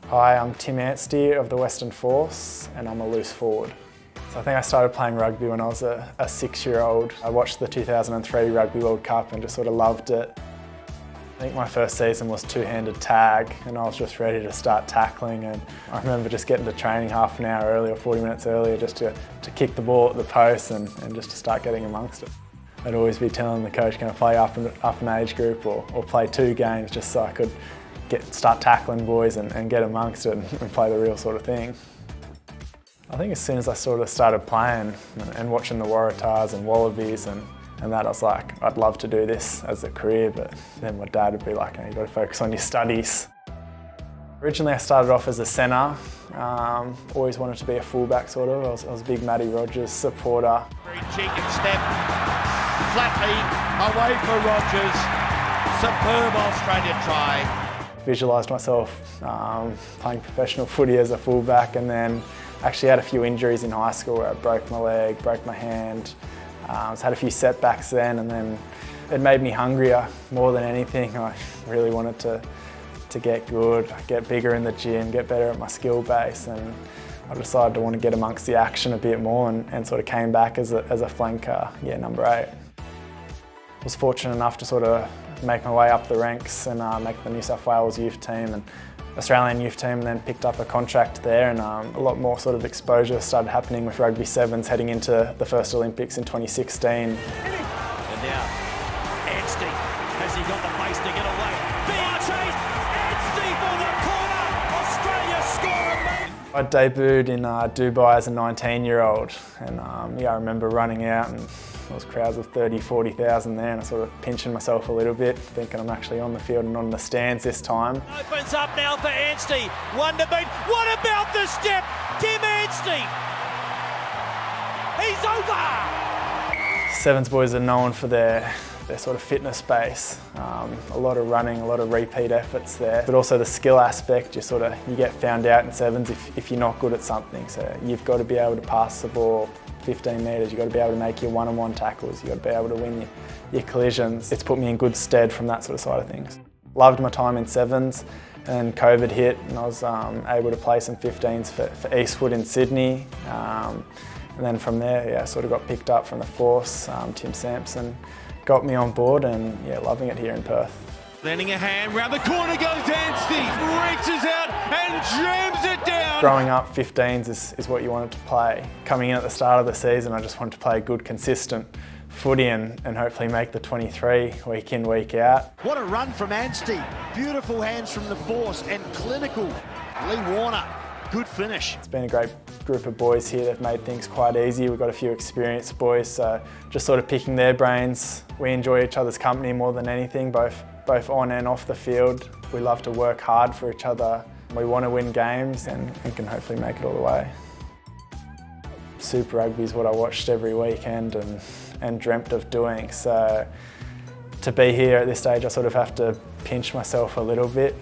Hi, I'm Tim Anstee of the Western Force and I'm a loose forward. So I think I started playing rugby when I was a 6-year-old. I watched the 2003 Rugby World Cup and just sort of loved it. I think my first season was two-handed tag and I was just ready to start tackling, and I remember just getting to training half an hour early or 40 minutes earlier just to kick the ball at the post and just to start getting amongst it. I'd always be telling the coach, can I play up an age group or play 2 games just so I could start tackling boys and get amongst it and play the real sort of thing. I think as soon as I sort of started playing and watching the Waratahs and Wallabies and that, I was like, I'd love to do this as a career, but then my dad would be like, you've got to focus on your studies. Originally I started off as a centre, always wanted to be a fullback sort of. I was a big Matty Rogers supporter. Very cheeky step, flatly away for Rogers, superb Australia try. Visualised myself playing professional footy as a fullback, and then actually had a few injuries in high school where I broke my leg, broke my hand. Had a few setbacks then, and then it made me hungrier more than anything. I really wanted to get good, get bigger in the gym, get better at my skill base, and I decided to want to get amongst the action a bit more and sort of came back as a flanker, number 8. I was fortunate enough to sort of make my way up the ranks and make the New South Wales youth team and Australian youth team, and then picked up a contract there, and a lot more sort of exposure started happening with rugby sevens heading into the first Olympics in 2016. And now, Anstee, has he got the pace to get away? Being chased, Anstee for the corner, Australia score! I debuted in Dubai as a 19-year-old, and I remember running out and there was crowds of 30, 40,000 there, and I sort of pinching myself a little bit, thinking I'm actually on the field and not in the stands this time. Opens up now for Anstee, one to beat. What about the step? Tim Anstee! He's over! Sevens boys are known for their sort of fitness base. A lot of running, a lot of repeat efforts there, but also the skill aspect. You get found out in sevens if you're not good at something. So you've got to be able to pass the ball 15 metres, you've got to be able to make your one-on-one tackles, you've got to be able to win your collisions. It's put me in good stead from that sort of side of things. Loved my time in sevens, and COVID hit and I was able to play some 15s for Eastwood in Sydney. And then from there, I sort of got picked up from the Force. Tim Sampson got me on board, and loving it here in Perth. Lending a hand, round the corner goes Anstee, reaches out and jams it down. Growing up, 15s is what you wanted to play. Coming in at the start of the season, I just wanted to play good, consistent footy and hopefully make the 23 week in, week out. What a run from Anstee. Beautiful hands from the Force and clinical. Lee Warner, good finish. It's been a great group of boys here. They've made things quite easy. We've got a few experienced boys, so just sort of picking their brains. We enjoy each other's company more than anything, both on and off the field. We love to work hard for each other. We want to win games and can hopefully make it all the way. Super Rugby is what I watched every weekend and dreamt of doing. So to be here at this stage, I sort of have to pinch myself a little bit.